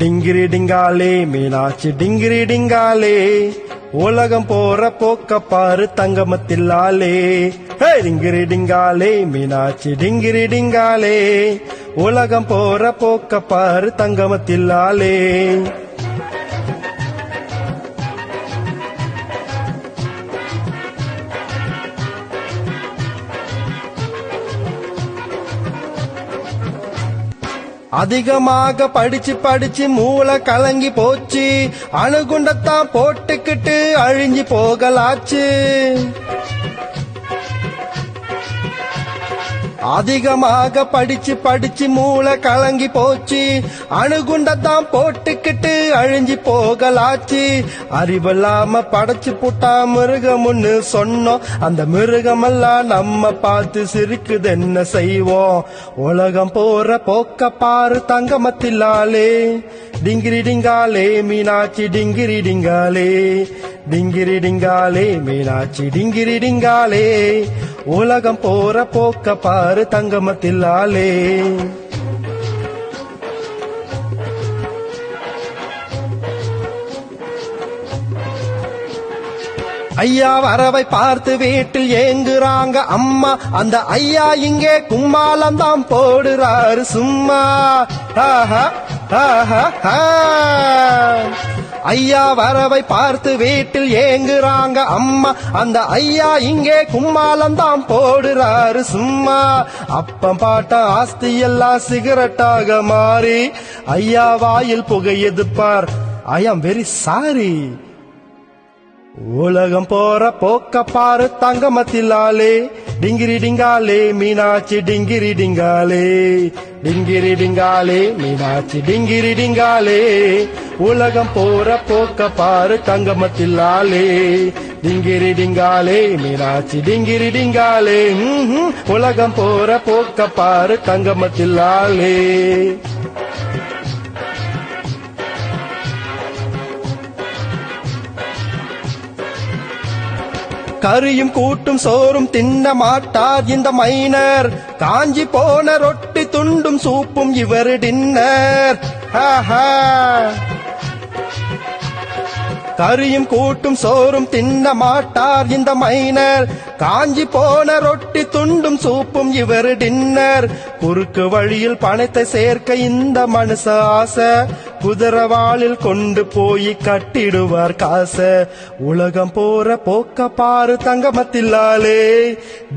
டிங்கிரி டிங்காலே மீனாட்சி டிங்கிரி டிங்காலே உலகம் போற போக்க பாரு தங்கமத்தில்லாலே. டிங்கிரி டிங்காலே மீனாட்சி டிங்கிரி டிங்காலே உலகம் போற போக்க பாரு தங்கமத்தில்லாலே. அதிகமாக படிச்சு படிச்சு மூளை கலங்கி போச்சு, அணுகுண்டத்தான் போட்டுக்கிட்டு அழிஞ்சு போகலாச்சு. அதிகமாக படிச்சு படிச்சு மூளை கலங்கி போச்சு, அணுகுண்டத்தான் போட்டுக்கிட்டு அழிஞ்சு போகலாச்சு. அறிவில்லாம படைச்சு புட்டா மிருகம்னு சொன்னோம், அந்த மிருகமெல்லாம் நம்ம பார்த்து சிரிக்குது, என்ன செய்வோம்? உலகம் போற போக்க பாரு தங்கமத்தில்லாலே. டிங்கிரி டிங்காலே மீனாட்சி டிங்கிரி டிங்காலே, டிங்கிரி டிங்காலே மீனாட்சி டிங்கிரி டிங்காலே உலகம் போற போக்க பாரு தங்கமத்தில்லாலே. ஐயா வரவை பார்த்து வீட்டில் ஏங்குறாங்க அம்மா, அந்த ஐயா இங்கே கும்மாளம்தான் போடுறாரு சும்மா. ஐயா வரவை பார்த்து வீட்டில் ஏங்குறாங்க அம்மா, அந்த ஐயா இங்கே கும்மாளம்தான் போடுறாரு சும்மா. அப்பம் பாட்ட ஆஸ்தி எல்லாம் சிகரெட்டாக மாறி ஐயா வாயில் புகையது பார், ஐ ஆம் வெரி சாரி. உலகம் போற போக்க பாரு தங்கமத்தில்லாலே. டிங்கிரி டிங்காலே மீனாட்சி டிங்கிரி டிங்காலே, டிங்கிரி டிங்காலே மீனாட்சி டிங்கிரி டிங்காலே உலகம் போற போக்க பாரு தங்கமத்தில்லாலே. டிங்கிரி டிங்காலே மீனாட்சி டிங்கிரி டிங்காலே உலகம் போற போக்க பாரு தங்கமத்தில்லாலே. கரியும் கூட்டும் சோறும் தின்ன மாட்டார் இந்த மைனர், காஞ்சி போன ரொட்டி துண்டும் சூப்பும் இவர் டின்னர். கரியும் கூட்டும் சோறும் தின்ன மாட்டார் இந்த மைனர், காஞ்சி போன ரொட்டி துண்டும் சூப்பும் இவர் டின்னர். குறுக்கு வழியில் பணத்தை சேர்க்க இந்த மனுஷ ஆசை, குதிரவாளில் கொண்டு போய் கட்டிடுவார் காச. உலகம் போற போக்க பாரு தங்கமத்தில்லாலே.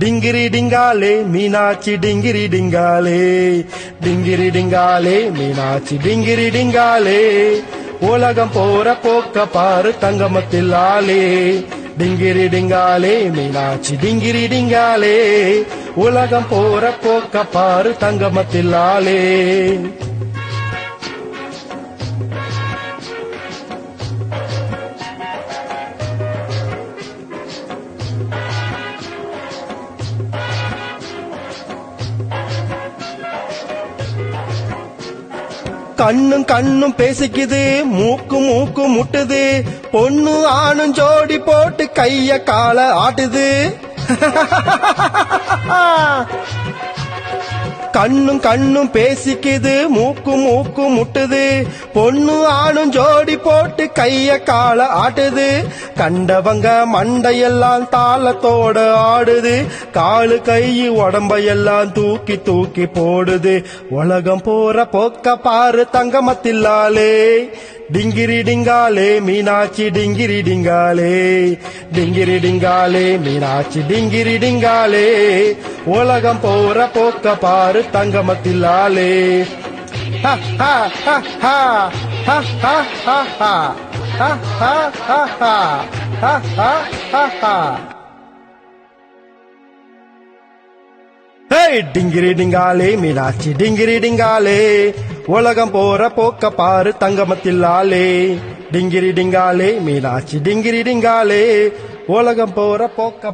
டிங்கிரி டிங்காலே மீனாட்சி டிங்கிரி டிங்காலே, டிங்கிரி டிங்காலே மீனாட்சி டிங்கிரி டிங்காலே உலகம் போற போக்க பாரு தங்கமத்தில்லாலே. டிங்கிரி டிங்காலே மீனாட்சி டிங்கிரி டிங்காலே உலகம் போற போக்க பாரு தங்கமத்தில்லாலே. கண்ணும் கண்ணும் பேசிக்குது, மூக்கு மூக்கு முட்டுது, பொண்ணு ஆணும் ஜோடி போட்டு கைய கால ஆட்டுது. கண்ணும் கண்ணும் பேசிக்குது, மூக்கு மூக்கு முட்டுது, பொண்ணு ஆணும் ஜோடி போட்டு கைய கால ஆட்டுது. கண்டவங்க மண்டையெல்லாம் தாளத்தோட ஆடுது, காலு கை உடம்பையெல்லாம் தூக்கி தூக்கி போடுது. உலகம் போற போக்க பாரு தங்கமத்தில்லாலே. டிங்கிரி டிங்காலே மீனாட்சி டிங்கிரி டிங்காலே, டிங்கிரி டிங்காலே மீனாட்சி டிங்கிரி டிங்காலே உலகம் போற போக்க பாரு தங்கமத்தில்லாலே. டிங்கிரி டிங்காலே மீனாட்சி டிங்கிரி டிங்காலே உலகம் போற போக்க பாரு தங்கமத்தில்லாலே. டிங்கிரி டிங்காலே மீனாட்சி டிங்கிரி டிங்காலே உலகம் போற போக்க